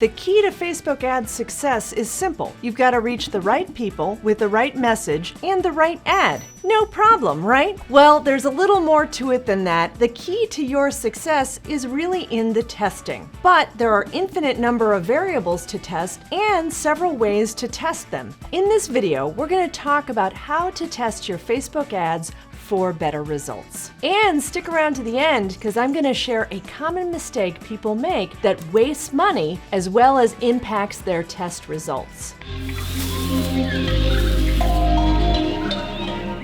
The key to Facebook ads success is simple. You've got to reach the right people with the right message and the right ad. No problem, right? Well, there's a little more to it than that. The key to your success is really in the testing. But there are infinite number of variables to test and several ways to test them. In this video, we're going to talk about how to test your Facebook ads for better results. And stick around to the end because I'm going to share a common mistake people make that wastes money as well as impacts their test results.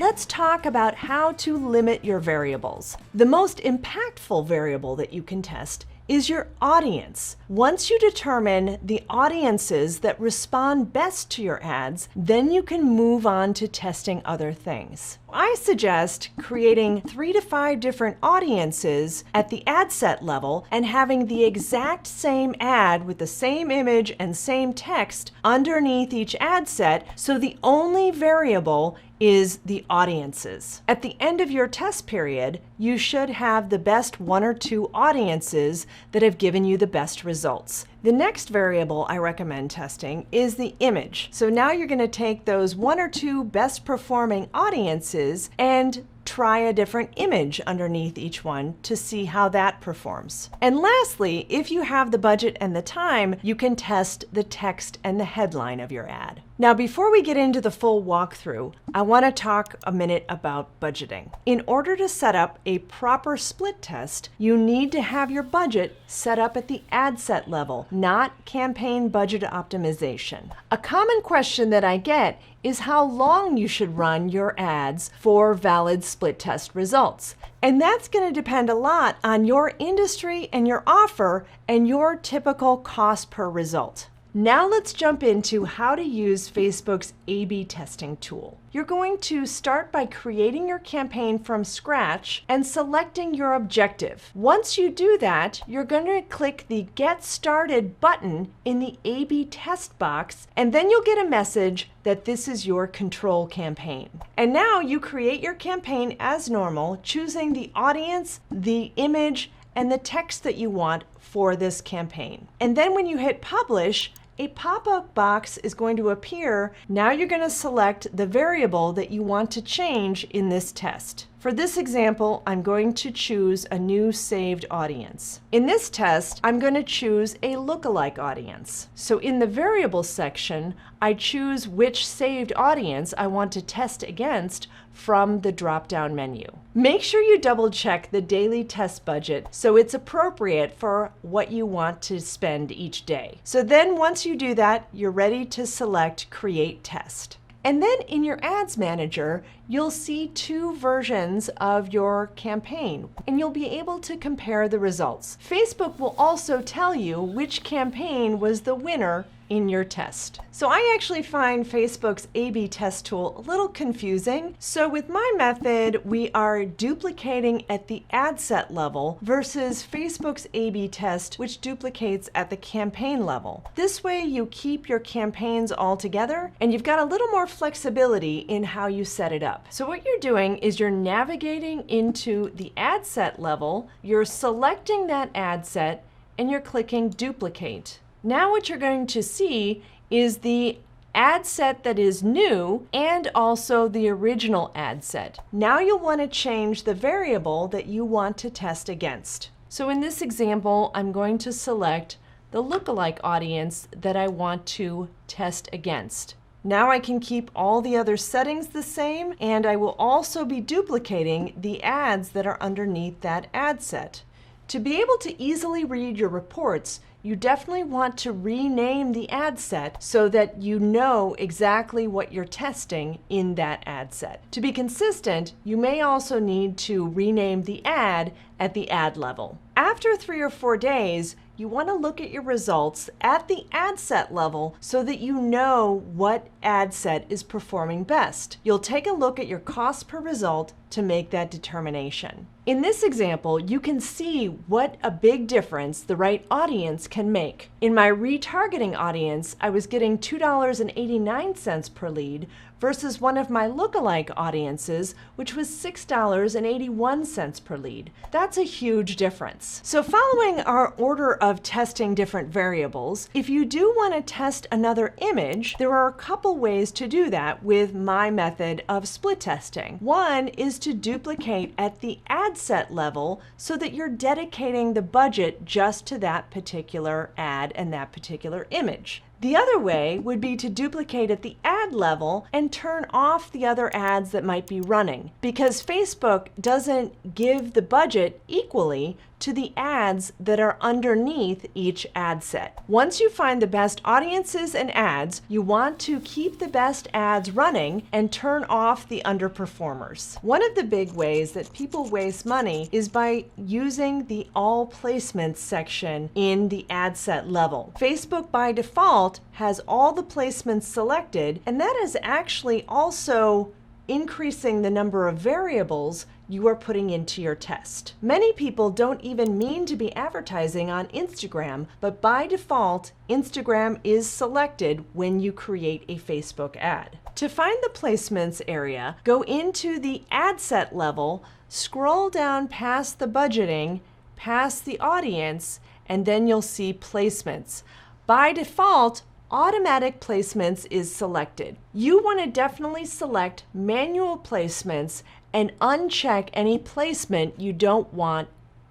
Let's talk about how to limit your variables. The most impactful variable that you can test is your audience. Once you determine the audiences that respond best to your ads, then you can move on to testing other things. I suggest creating 3 to 5 different audiences at the ad set level and having the exact same ad with the same image and same text underneath each ad set, so the only variable is the audiences. At the end of your test period, you should have the best 1 or 2 audiences that have given you the best results. The next variable I recommend testing is the image. So now you're going to take those 1 or 2 best performing audiences and try a different image underneath each one to see how that performs. And lastly, if you have the budget and the time, you can test the text and the headline of your ad. Now, before we get into the full walkthrough, I want to talk a minute about budgeting. In order to set up a proper split test, you need to have your budget set up at the ad set level, not campaign budget optimization. A common question that I get is how long you should run your ads for valid split test results. And that's going to depend a lot on your industry and your offer and your typical cost per result. Now let's jump into how to use Facebook's A/B testing tool. You're going to start by creating your campaign from scratch and selecting your objective. Once you do that, you're going to click the Get Started button in the A/B test box, and then you'll get a message that this is your control campaign. And now you create your campaign as normal, choosing the audience, the image, and the text that you want for this campaign. And then when you hit publish, a pop-up box is going to appear. Now you're going to select the variable that you want to change in this test. For this example, I'm going to choose a new saved audience. In this test, I'm going to choose a lookalike audience. So in the variables section, I choose which saved audience I want to test against from the drop-down menu. Make sure you double-check the daily test budget so it's appropriate for what you want to spend each day. So then once you do that, you're ready to select Create Test. And then in your Ads Manager, you'll see 2 versions of your campaign, and you'll be able to compare the results. Facebook will also tell you which campaign was the winner in your test. So I actually find Facebook's A/B test tool a little confusing. So with my method, we are duplicating at the ad set level versus Facebook's A/B test, which duplicates at the campaign level. This way you keep your campaigns all together and you've got a little more flexibility in how you set it up. So what you're doing is you're navigating into the ad set level, you're selecting that ad set, and you're clicking duplicate. Now what you're going to see is the ad set that is new and also the original ad set. Now you'll want to change the variable that you want to test against. So in this example, I'm going to select the lookalike audience that I want to test against. Now I can keep all the other settings the same, and I will also be duplicating the ads that are underneath that ad set. To be able to easily read your reports, you definitely want to rename the ad set so that you know exactly what you're testing in that ad set. To be consistent, you may also need to rename the ad at the ad level. After 3 or 4 days, you want to look at your results at the ad set level so that you know what ad set is performing best. You'll take a look at your cost per result to make that determination. In this example, you can see what a big difference the right audience can make. In my retargeting audience, I was getting $2.89 per lead versus one of my lookalike audiences, which was $6.81 per lead. That's a huge difference. So following our order of testing different variables, if you do want to test another image, there are a couple ways to do that with my method of split testing. One is to duplicate at the ad set level so that you're dedicating the budget just to that particular ad and that particular image. The other way would be to duplicate at the ad level and turn off the other ads that might be running, because Facebook doesn't give the budget equally to the ads that are underneath each ad set. Once you find the best audiences and ads, you want to keep the best ads running and turn off the underperformers. One of the big ways that people waste money is by using the all placements section in the ad set level. Facebook by default has all the placements selected, and that is actually also increasing the number of variables you are putting into your test. Many people don't even mean to be advertising on Instagram, but by default, Instagram is selected when you create a Facebook ad. To find the placements area, go into the ad set level, scroll down past the budgeting, past the audience, and then you'll see placements. By default, automatic placements is selected. You want to definitely select manual placements and uncheck any placement you don't want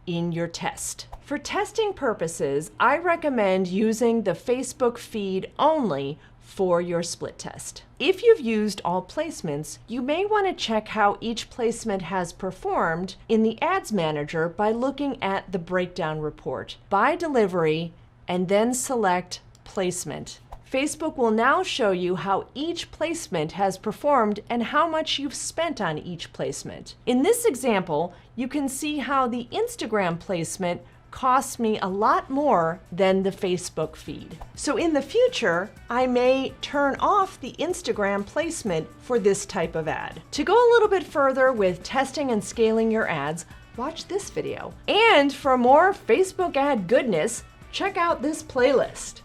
in your test. For testing purposes, I recommend using the Facebook feed only for your split test. If you've used all placements, you may want to check how each placement has performed in the Ads Manager by looking at the breakdown report by delivery and then select placement. Facebook will now show you how each placement has performed and how much you've spent on each placement. In this example, you can see how the Instagram placement costs me a lot more than the Facebook feed. So in the future, I may turn off the Instagram placement for this type of ad. To go a little bit further with testing and scaling your ads, watch this video. And for more Facebook ad goodness, check out this playlist.